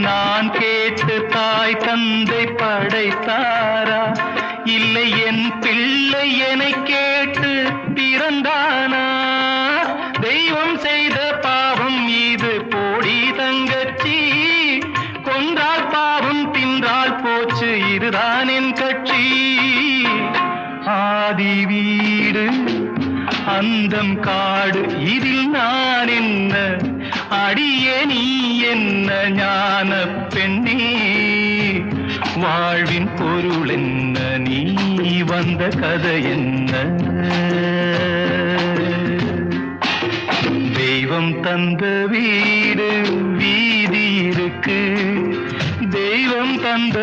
நான் கேட்டு தாய் தந்தை படைத்தாரா? இல்லை என் பிள்ளை என்னை கேட்டு பிறந்தானா? தெய்வம் செய்த பாவம் இது போடி தங்கச்சி, கொன்றால் பாவம் தின்றால் போச்சு இதுதான் என் கட்சி. ஆதி வீடு அந்தம் காடு இதில் நான் என்ன, அடியே நீ என்ன ஞான பெண்ணே, வாழ்வின் பொருள் என்ன, நீ வந்த கதை என்ன? தெய்வம் தந்த வீடு வீதி இருக்கு, தெய்வம் தந்த